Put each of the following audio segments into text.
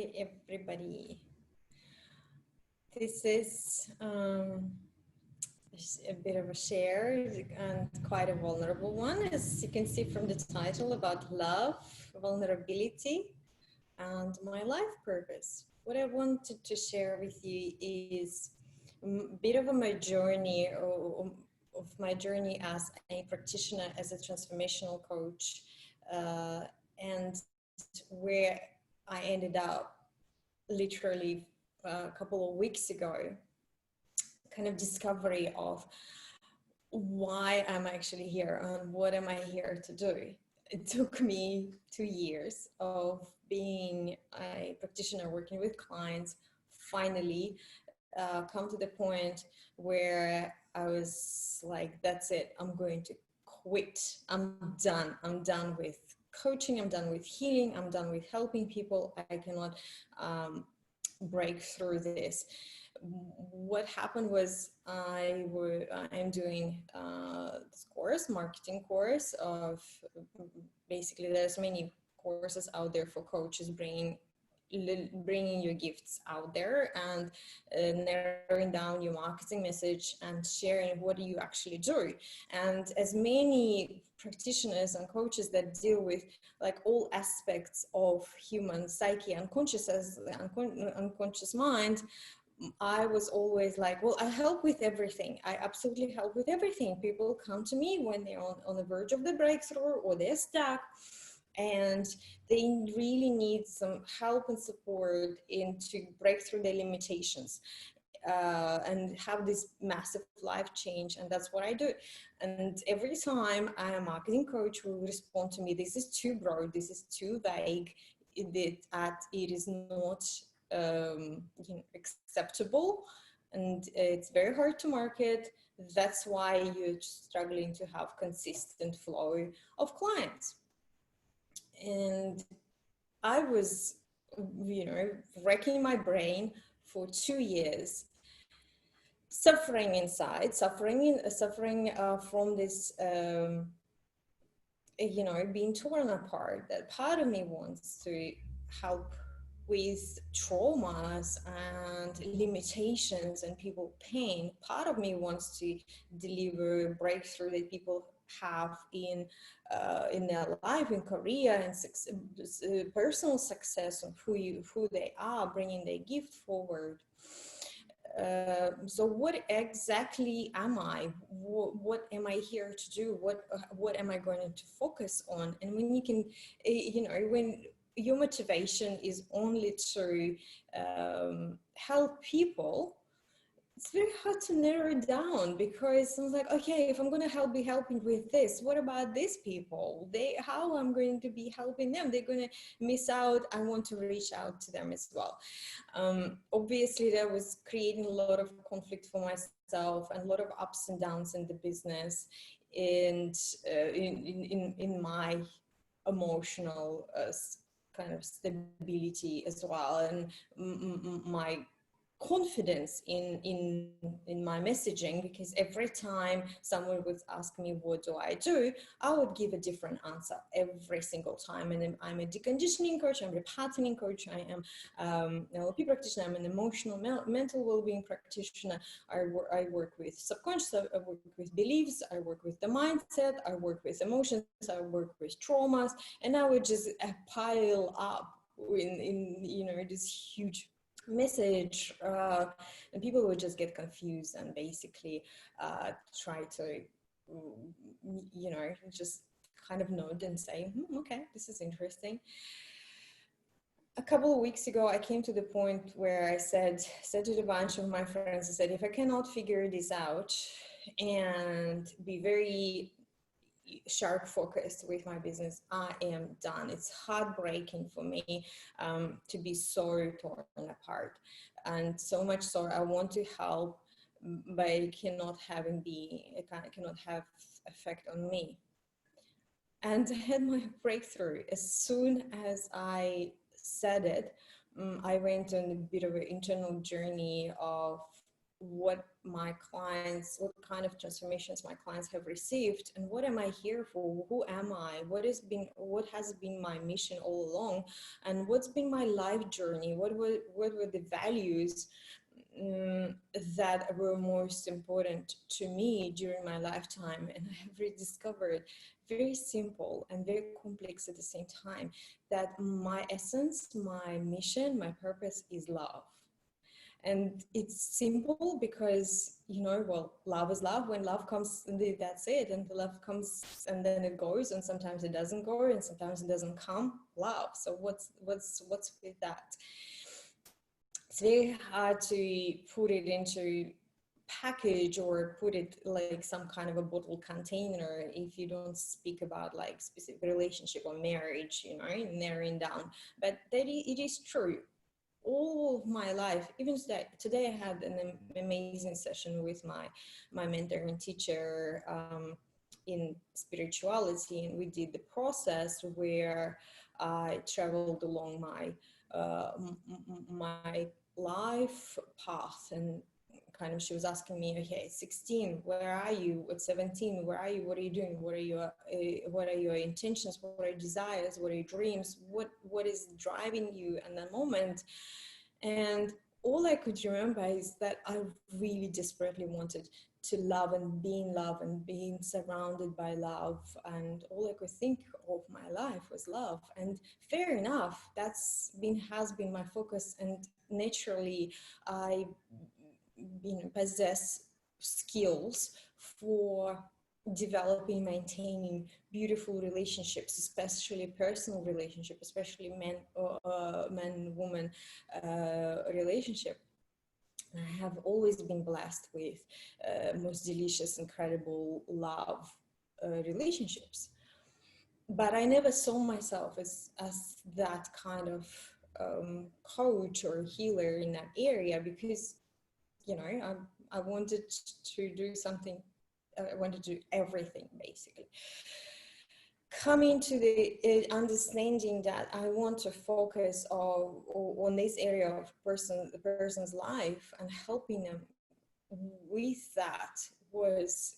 Hi, everybody. This is a bit of a share and quite a vulnerable one, as you can see from the title, about love, vulnerability, and my life purpose. What I wanted to share with you is a bit of my journey, of my journey as a practitioner, as a transformational coach, and where I ended up literally a couple of weeks ago, kind of discovery of why I'm actually here and what am I here to do. It took me 2 years of being a practitioner working with clients, finally come to the point where I was like, that's it, I'm going to quit. I'm done with coaching, I'm done with healing, I'm done with helping people. I cannot break through this. What happened was I'm doing this course, marketing course of, basically there's many courses out there for coaches, bringing your gifts out there and narrowing down your marketing message and sharing what do you actually do. And as many practitioners and coaches that deal with like all aspects of human psyche, unconscious as the unconscious mind, I was always like, well, I help with everything. I absolutely help with everything. People come to me when they're on the verge of the breakthrough or they're stuck and they really need some help and support to break through their limitations and have this massive life change. And that's what I do. And every time a marketing coach will respond to me, this is too broad, this is too vague, it is not acceptable, and it's very hard to market. That's why you're struggling to have consistent flow of clients. And I was, wrecking my brain for 2 years, suffering inside, suffering from this, being torn apart. That part of me wants to help with traumas and limitations and people pain. Part of me wants to deliver breakthrough that people have in their life, in career, and personal success of who they are, bringing their gift forward. So what exactly am I? What am I here to do? What am I going to focus on? And when you can, when your motivation is only to help people, it's very hard to narrow it down, because I was like, okay, if I'm going to be helping with this, what about these people? How I'm going to be helping them? They're going to miss out. I want to reach out to them as well. Obviously, that was creating a lot of conflict for myself and a lot of ups and downs in the business, and in my emotional kind of stability as well, and my confidence in my messaging, because every time someone would ask me what do I do, I would give a different answer every single time. And I'm a deconditioning coach, I'm a patterning coach, I am an NLP practitioner, I'm an emotional mental well-being practitioner. I work with subconscious, I work with beliefs, I work with the mindset, I work with emotions, I work with traumas, and I would just pile up in this huge message, and people would just get confused and basically try to just kind of nod and say, okay, this is interesting. A couple of weeks ago, I came to the point where I said to a bunch of my friends, I said, if I cannot figure this out and be very sharp focused with my business, I am done. It's heartbreaking for me to be so torn apart, and so much so I want to help, but it cannot have effect on me. And I had my breakthrough as soon as I said it. I went on a bit of an internal journey of what kind of transformations my clients have received, and what am I here for? Who am I? What has been my mission all along, and what's been my life journey? What were the values um, that were most important to me during my lifetime? And I have rediscovered, very simple and very complex at the same time, that my essence, my mission, my purpose is love. And it's simple because, well, love is love. When love comes, that's it. And the love comes and then it goes, and sometimes it doesn't go, and sometimes it doesn't come. Love. So what's with that? It's very hard to put it into package or put it like some kind of a bottle container if you don't speak about like specific relationship or marriage, narrowing down. But it is true. All of my life, even today I had an amazing session with my mentor and teacher in spirituality, and we did the process where I traveled along my life path, and kind of she was asking me, okay, at 16, where are you? At 17, where are you? What are you doing? What are your intentions? What are your desires? What are your dreams? What is driving you in that moment? And all I could remember is that I really desperately wanted to love and be in love and being surrounded by love. And all I could think of my life was love. And fair enough, has been my focus. And naturally, I possess skills for developing, maintaining beautiful relationships, especially personal relationship, especially man woman relationship. I have always been blessed with most delicious, incredible love relationships, but I never saw myself as that kind of coach or healer in that area, because I wanted to do something. I wanted to do everything, basically. Coming to the understanding that I want to focus on this area of the person's life and helping them with that was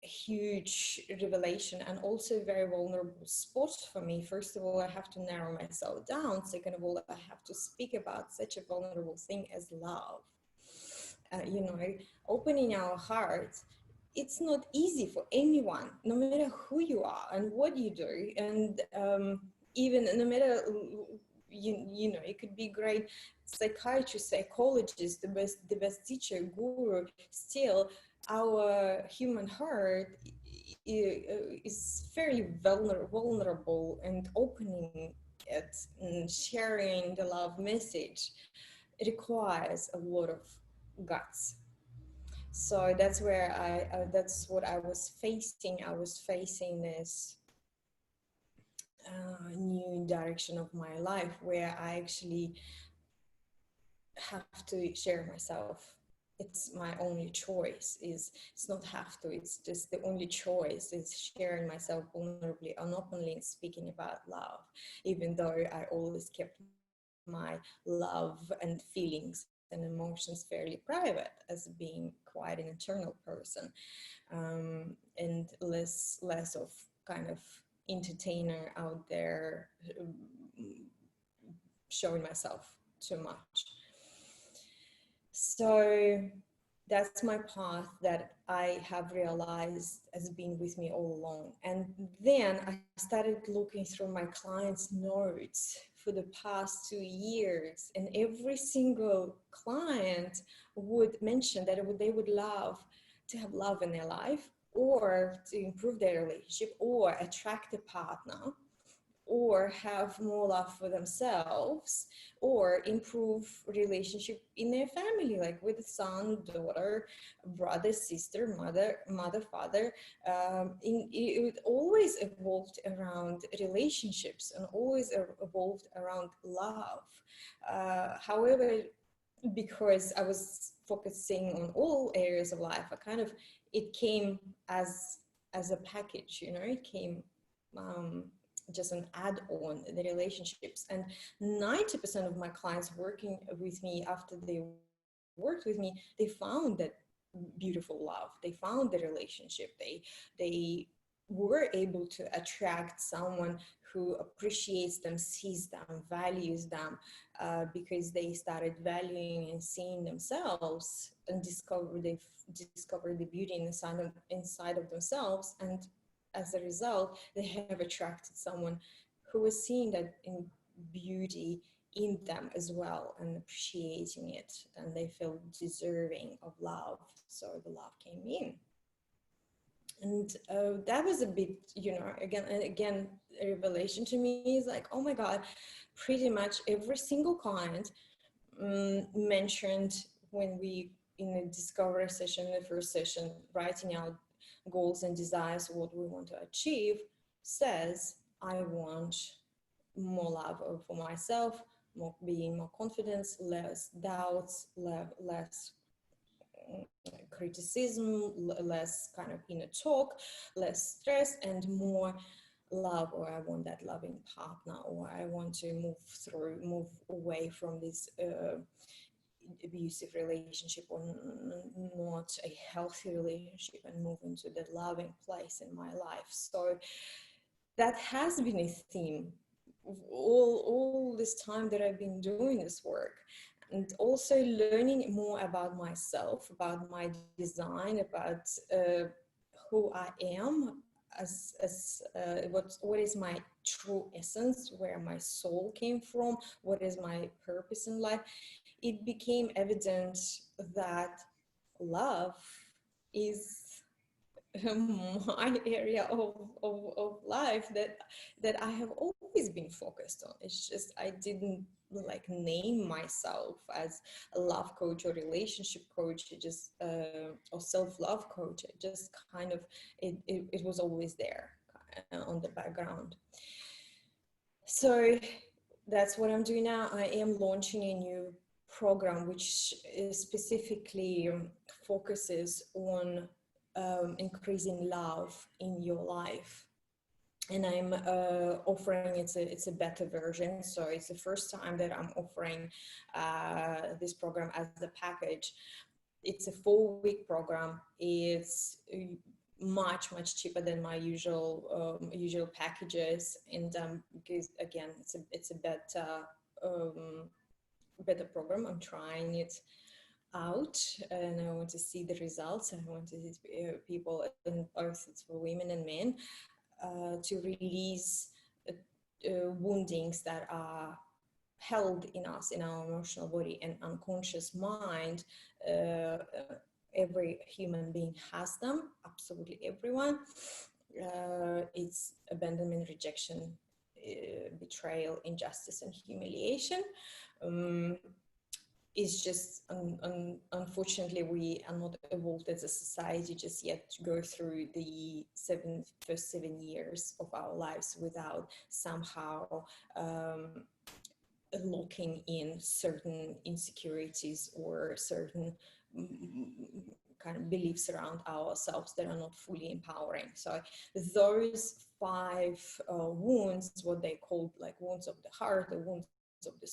a huge revelation, and also a very vulnerable spot for me. First of all, I have to narrow myself down. Second of all, I have to speak about such a vulnerable thing as love. Opening our hearts, it's not easy for anyone, no matter who you are and what you do. And even no matter, it could be great psychiatrist, psychologist, the best teacher, guru, still our human heart is fairly vulnerable, and opening it and sharing the love message requires a lot of guts. So that's where that's what I was facing. I was facing this new direction of my life, where I actually have to share myself. It's my only choice. It's not have to, it's just the only choice is sharing myself vulnerably and openly and speaking about love, even though I always kept my love and feelings and emotions fairly private, as being quite an internal person, and less of kind of entertainer out there, showing myself too much. So that's my path that I have realized has been with me all along. And then I started looking through my clients' notes for the past 2 years, and every single client would mention that they would love to have love in their life, or to improve their relationship, or attract a partner, or have more love for themselves, or improve relationship in their family, like with son, daughter, brother, sister, mother, father. It always evolved around relationships and always evolved around love. However, because I was focusing on all areas of life, it came as a package, it came just an add-on in the relationships. And 90% of my clients working with me after they worked with me, they found that beautiful love. They found the relationship. They were able to attract someone who appreciates them, sees them, values them, because they started valuing and seeing themselves and discovered the beauty inside of themselves. And as a result, they have attracted someone who was seeing that in beauty in them as well and appreciating it, and they felt deserving of love, so the love came in. And that was a bit, again and again, a revelation to me. Is like, oh my god, pretty much every single client mentioned, when we in a discovery session, in the first session, writing out goals and desires, what we want to achieve, says, I want more love for myself, more confidence, less doubts, less criticism, less kind of inner talk, less stress, and more love. Or I want that loving partner, or I want to move away from this abusive relationship, or not a healthy relationship, and move into the loving place in my life. So that has been a theme all this time that I've been doing this work. And also learning more about myself, about my design, about who I am, what is my true essence, where my soul came from, what is my purpose in life. It became evident that love is my area of life that I have always been focused on. It's just I didn't like name myself as a love coach or relationship coach, or self-love coach. It just kind of it was always there on the background. So that's what I'm doing now. I am launching a new program which specifically focuses on increasing love in your life. And I'm offering, it's a beta version, so it's the first time that I'm offering this program as a package. It's a 4-week program. It's much cheaper than my usual packages, and because again, it's a better program. I'm trying it out, and I want to see the results. I want to see people, and both it's for women and men, to release woundings that are held in us, in our emotional body and unconscious mind. Every human being has them, absolutely everyone. It's abandonment, rejection, betrayal, injustice, and humiliation. It's just unfortunately we are not evolved as a society just yet to go through the first 7 years of our lives without somehow locking in certain insecurities or certain kind of beliefs around ourselves that are not fully empowering. So those 5 wounds, what they call like wounds of the heart, the wounds of the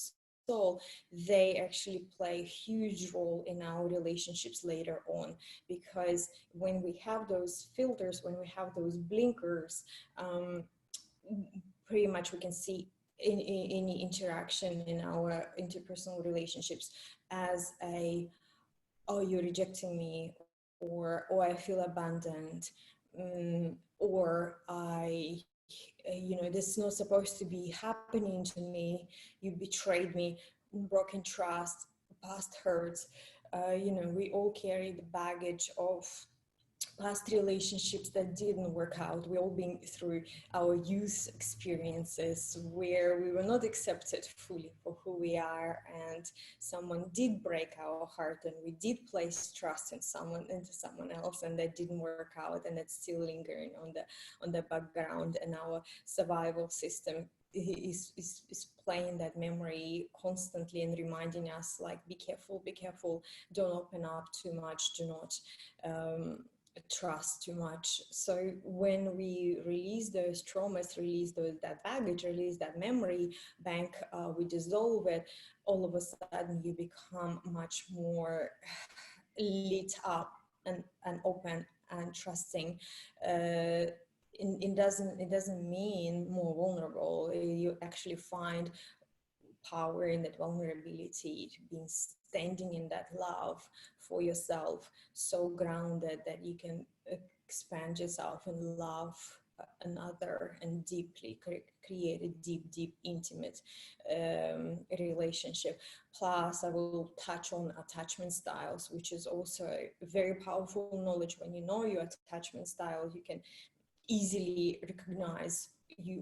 soul, they actually play a huge role in our relationships later on. Because when we have those filters, when we have those blinkers, pretty much we can see any interaction in our interpersonal relationships as oh, you're rejecting me, or oh, I feel abandoned, or this is not supposed to be happening to me, you betrayed me, broken trust, past hurts. We all carry the baggage of past relationships that didn't work out. We all been through our youth experiences where we were not accepted fully for who we are, and someone did break our heart, and we did place trust into someone else, and that didn't work out, and it's still lingering on the background, and our survival system is playing that memory constantly and reminding us like, be careful, don't open up too much, do not trust too much. So when we release those traumas, release that baggage, release that memory bank, we dissolve it, all of a sudden you become much more lit up and open and trusting. It doesn't mean more vulnerable. You actually find power in that vulnerability, to being standing in that love for yourself, so grounded that you can expand yourself and love another, and deeply create a deep intimate relationship. Plus I will touch on attachment styles, which is also a very powerful knowledge. When you know your attachment style, you can easily recognize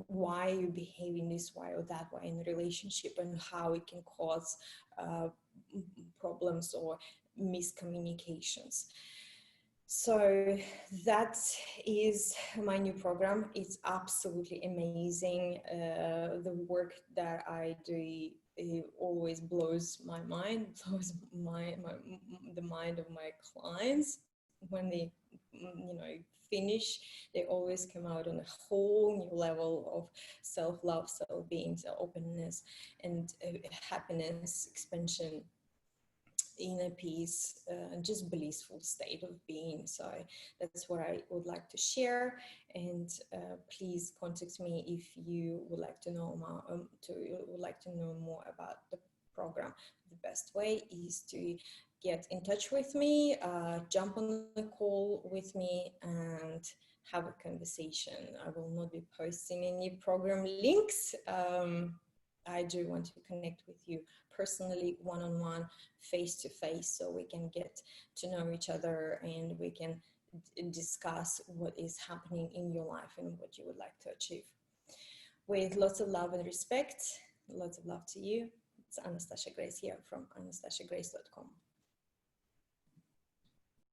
why you're behaving this way or that way in a relationship, and how it can cause uh, problems or miscommunications. So that is my new program. It's absolutely amazing. The work that I do, it always blows my mind, blows the mind of my clients when they, finish. They always come out on a whole new level of self-love, self-being, self-openness, and happiness, expansion, inner peace, and just blissful state of being. So that's what I would like to share. And please contact me if you would like to know more, more about the program. The best way is to get in touch with me, jump on a call with me, and have a conversation. I will not be posting any program links. I do want to connect with you personally, one-on-one, face-to-face, so we can get to know each other, and we can discuss what is happening in your life and what you would like to achieve. With lots of love and respect, lots of love to you. It's Anastasia Grace here from anastasiagrace.com.